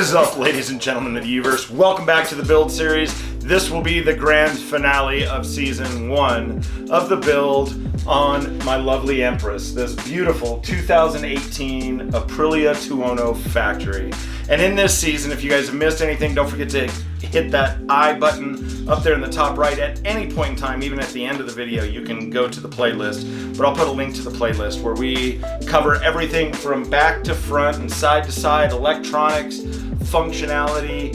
is up, ladies and gentlemen of the universe? Welcome back to the build series. This will be the grand finale of season 1 of the build on my lovely Empress, this beautiful 2018 Aprilia Tuono Factory. And in this season, if you guys have missed anything, don't forget to hit that I button up there in the top right. At any point in time, even at the end of the video, you can go to the playlist, but I'll put a link to the playlist where we cover everything from back to front and side to side, electronics, functionality,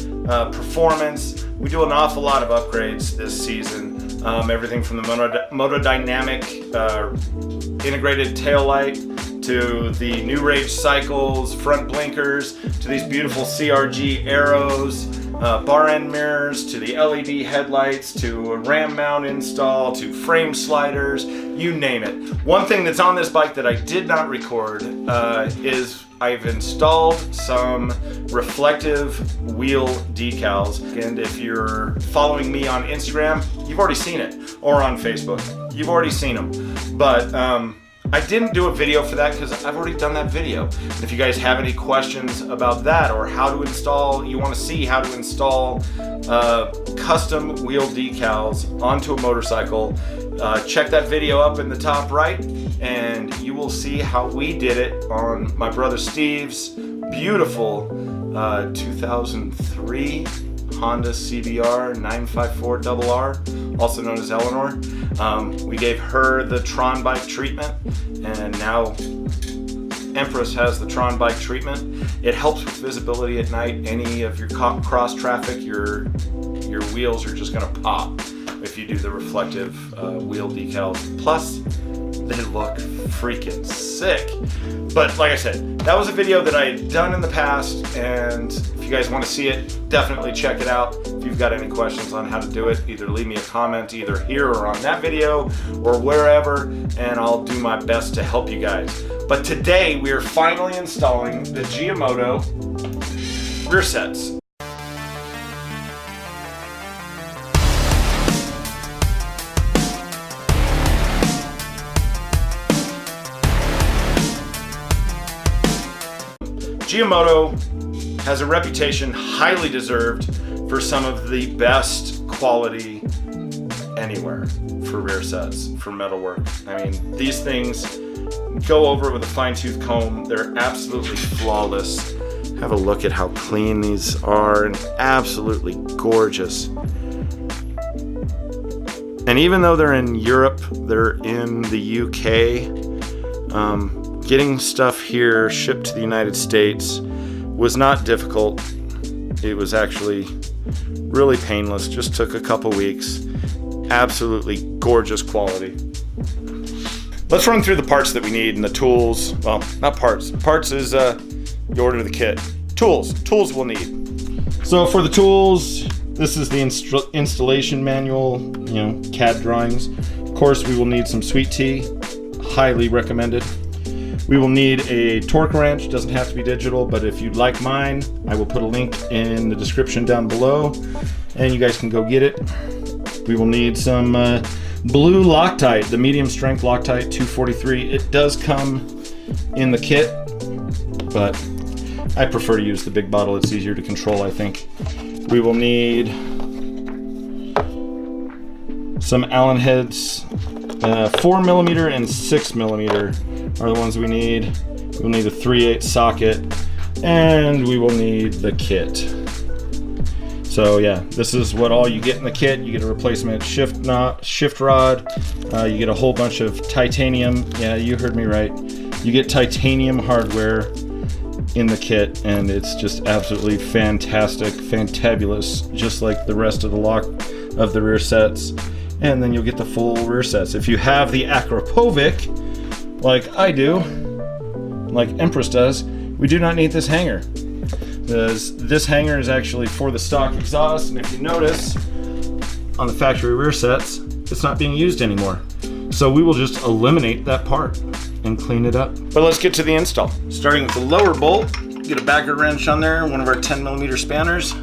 performance. We do an awful lot of upgrades this season. Everything from the Moto Dynamic integrated taillight to the new rage cycles, front blinkers, to these beautiful CRG arrows, bar end mirrors, to the LED headlights, to a ram mount install, to frame sliders, you name it. One thing that's on this bike that I did not record is I've installed some reflective wheel decals, and if you're following me on Instagram, you've already seen it, or on Facebook, you've already seen them. But I didn't do a video for that because I've already done that video. And if you guys have any questions about that, or how to install, you want to see how to install custom wheel decals onto a motorcycle, check that video up in the top right, and you will see how we did it on my brother Steve's beautiful 2003 Honda CBR 954RR, also known as Eleanor. We gave her the Tron bike treatment, and now Empress has the Tron bike treatment. It helps with visibility at night. Any of your cross traffic, your wheels are just gonna pop if you do the reflective wheel decals. Plus, they look freaking sick. But like I said, that was a video that I had done in the past, and if you guys want to see it, definitely check it out. If you've got any questions on how to do it, either leave me a comment either here or on that video or wherever, and I'll do my best to help you guys. But today we are finally installing the Giamoto Rearsets. Giamoto has a reputation, highly deserved, for some of the best quality anywhere for rear sets, for metalwork. I mean, these things go over with a fine-tooth comb. They're absolutely flawless. Have a look at how clean these are, and absolutely gorgeous. And even though they're in Europe, they're in the UK, getting stuff here shipped to the United States was not difficult. It was actually really painless, just took a couple weeks. Absolutely gorgeous quality. Let's run through the parts that we need and the tools. Well, not parts. Parts is you order the kit. Tools we'll need. So for the tools, this is the installation manual, CAD drawings. Of course, we will need some sweet tea, highly recommended. We will need a torque wrench. Doesn't have to be digital, but if you'd like mine, I will put a link in the description down below, and you guys can go get it. We will need some blue Loctite, the medium strength Loctite 243. It does come in the kit, but I prefer to use the big bottle. It's easier to control, I think. We will need some Allen heads, 4mm and 6mm are the ones we need. We'll need a 3/8 socket, and we will need the kit. So yeah, this is what all you get in the kit. You get a replacement shift rod. You get a whole bunch of titanium. Yeah, you heard me right. You get titanium hardware in the kit, and it's just absolutely fantastic, fantabulous, just like the rest of the lock of the rear sets. And then you'll get the full rear sets. If you have the Akrapovic, like I do, like Empress does, we do not need this hanger. This hanger is actually for the stock exhaust, and if you notice on the factory rear sets, it's not being used anymore. So we will just eliminate that part and clean it up. But let's get to the install. Starting with the lower bolt, get a backer wrench on there, one of our 10mm spanners.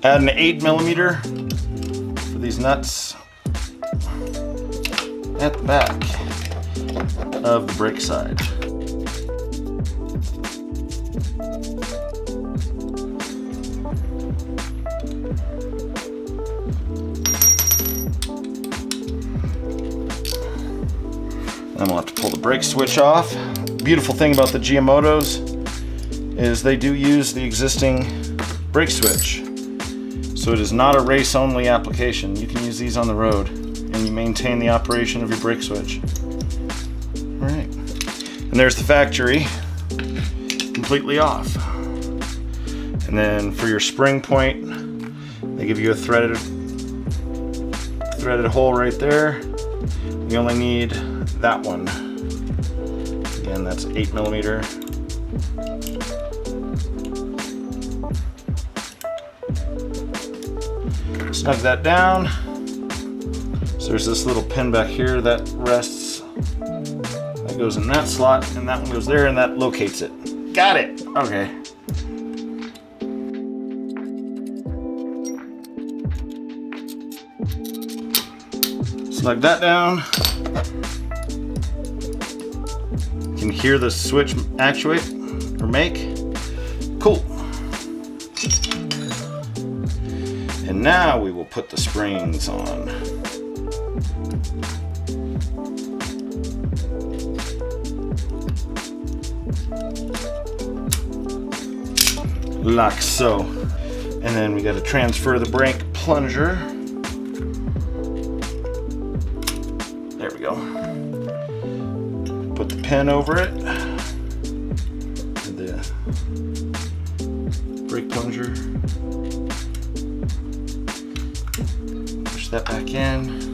Add an 8mm for these nuts at the back of the brake side. Then we'll have to pull the brake switch off. Beautiful thing about the Giamotos is they do use the existing brake switch. So it is not a race only application. You can use these on the road and you maintain the operation of your brake switch. All right. And there's the factory, completely off. And then for your spring point, they give you a threaded hole right there. You only need that one. Again, that's 8mm. Snug that down. So there's this little pin back here that rests. That goes in that slot, and that one goes there, and that locates it. Got it. Okay. Snug that down. You can hear the switch actuate or make. Cool. And now we will put the springs on. Like so. And then we got to transfer the brake plunger. There we go. Put the pin over it. And the brake plunger. Push that back in.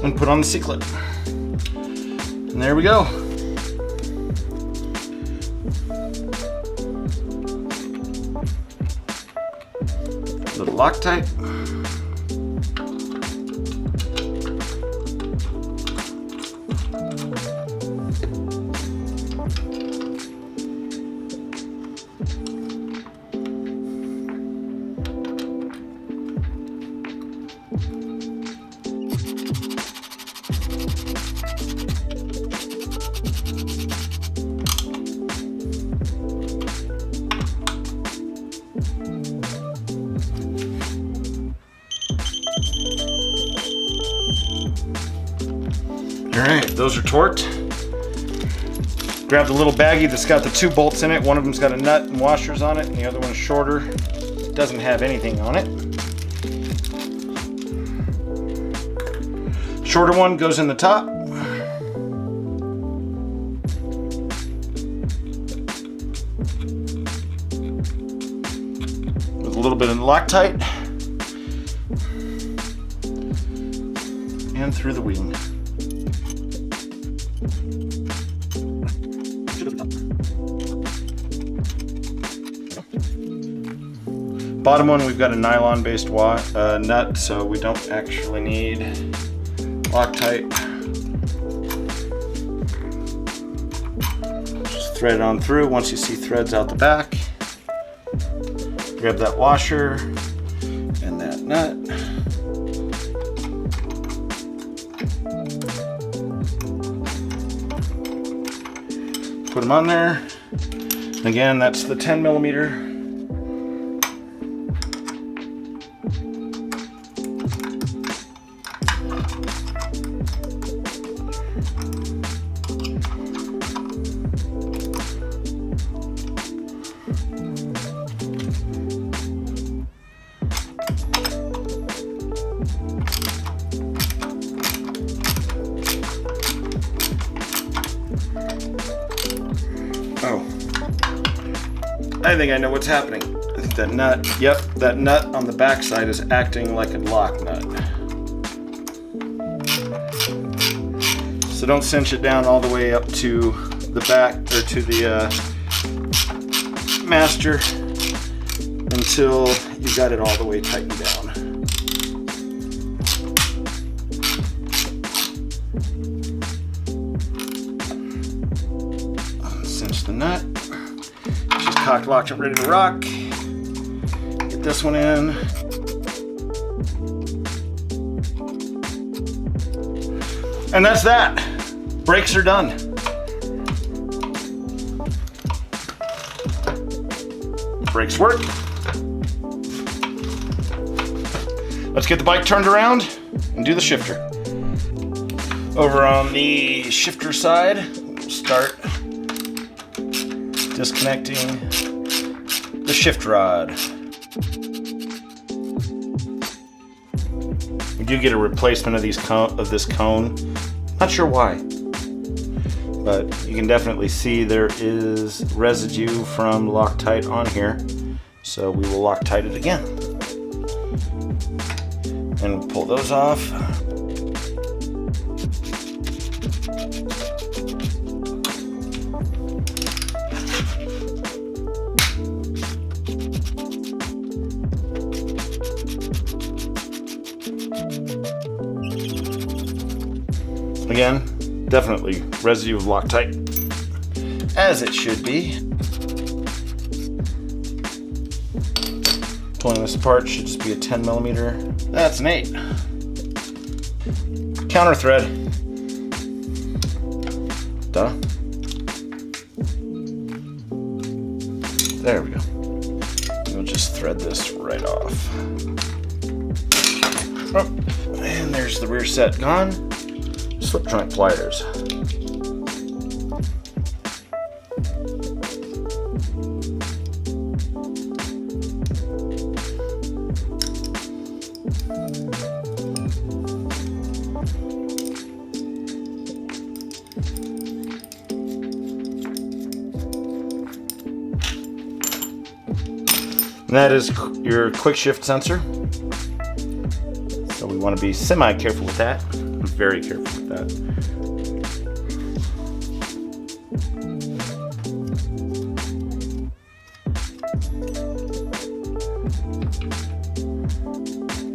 And put on the C-clip. And there we go. Little Loctite. All right, those are torqued. Grab the little baggie that's got the 2 bolts in it. One of them's got a nut and washers on it, and the other one's shorter. It doesn't have anything on it. Shorter one goes in the top. With a little bit of Loctite. And through the wing. Bottom one, we've got a nylon-based nut, so we don't actually need Loctite. Just thread it on through. Once you see threads out the back, grab that washer and that nut. Put them on there. Again, that's the 10mm. Oh, I think I know what's happening. I think that nut, yep, that nut on the back side is acting like a lock nut. So don't cinch it down all the way up to the back or to the master until you got it all the way tightened down. cocked, locked, and ready to rock. Get this one in. And that's that. Brakes are done. Brakes work. Let's get the bike turned around and do the shifter. Over on the shifter side, we'll start disconnecting the shift rod. We do get a replacement of this cone. Not sure why, but you can definitely see there is residue from Loctite on here, so we will Loctite it again. And we'll pull those off. Again, definitely residue of Loctite, as it should be. Pulling this apart should just be a 10mm. That's an 8. Counter thread. Duh. There we go. We'll just thread this right off. Oh, and there's the rear set gone. Slip joint pliers. And that is your quick shift sensor. So we want to be semi-careful with that. I'm very careful with that.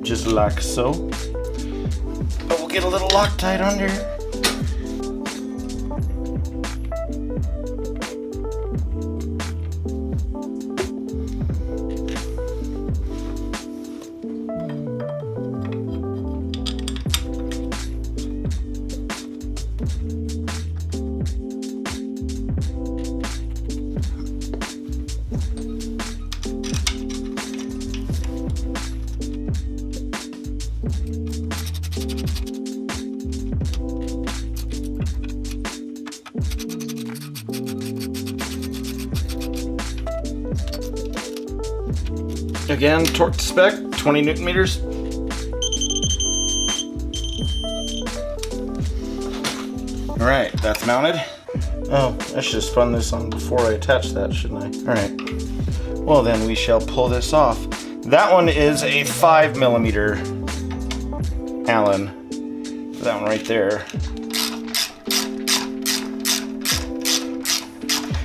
Just like so. But we'll get a little Loctite under. Again, torque to spec, 20 Newton meters. All right, that's mounted. Oh, I should have spun this on before I attached that, shouldn't I? All right. Well, then we shall pull this off. That one is a 5mm Allen. That one right there.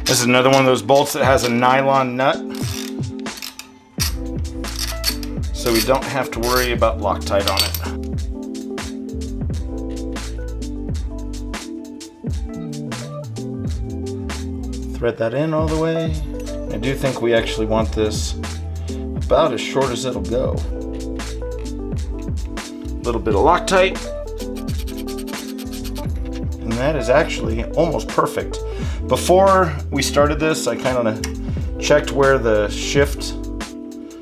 This is another one of those bolts that has a nylon nut, so we don't have to worry about Loctite on it. Thread that in all the way. I do think we actually want this about as short as it'll go. A little bit of Loctite. And that is actually almost perfect. Before we started this, I kind of checked where the shift,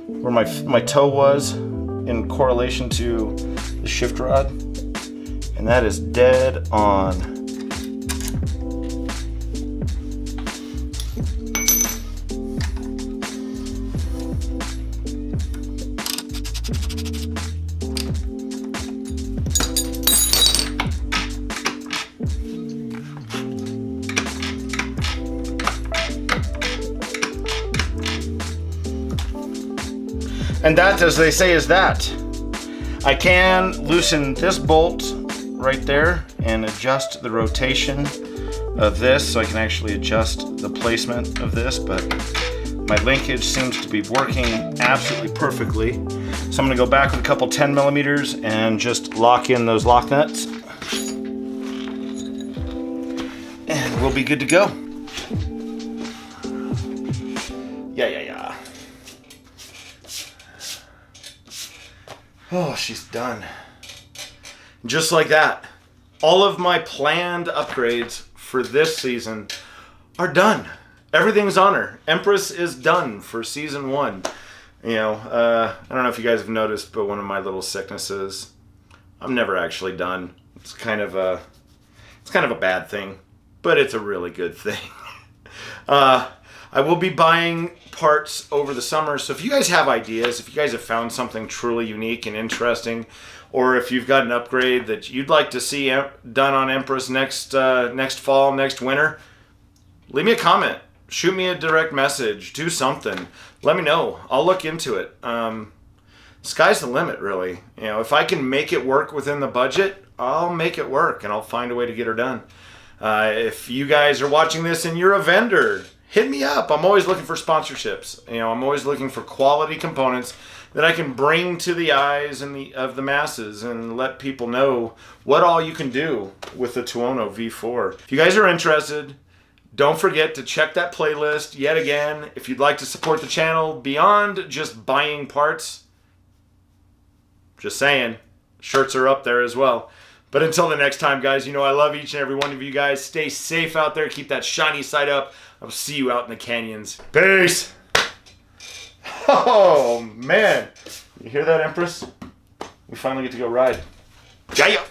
where my toe was in correlation to the shift rod, and that is dead on. And that, as they say, is that. I can loosen this bolt right there and adjust the rotation of this, so I can actually adjust the placement of this, but my linkage seems to be working absolutely perfectly. So I'm going to go back with a couple 10mm and just lock in those lock nuts, and we'll be good to go. Oh, she's done. Just like that. All of my planned upgrades for this season are done. Everything's on her. Empress is done for season 1. You know, I don't know if you guys have noticed, but one of my little sicknesses, I'm never actually done. It's kind of a bad thing, but it's a really good thing. I will be buying parts over the summer, so if you guys have ideas, if you guys have found something truly unique and interesting, or if you've got an upgrade that you'd like to see done on Empress next fall, next winter, leave me a comment. Shoot me a direct message. Do something. Let me know. I'll look into it. Sky's the limit, really. You know, if I can make it work within the budget, I'll make it work, and I'll find a way to get her done. If you guys are watching this and you're a vendor, hit me up. I'm always looking for sponsorships. You know, I'm always looking for quality components that I can bring to the eyes of the masses and let people know what all you can do with the Tuono V4. If you guys are interested, don't forget to check that playlist yet again. If you'd like to support the channel beyond just buying parts, just saying, shirts are up there as well. But until the next time, guys, you know I love each and every one of you guys. Stay safe out there. Keep that shiny side up. I'll see you out in the canyons. Peace. Oh, man. You hear that, Empress? We finally get to go ride. Jaya.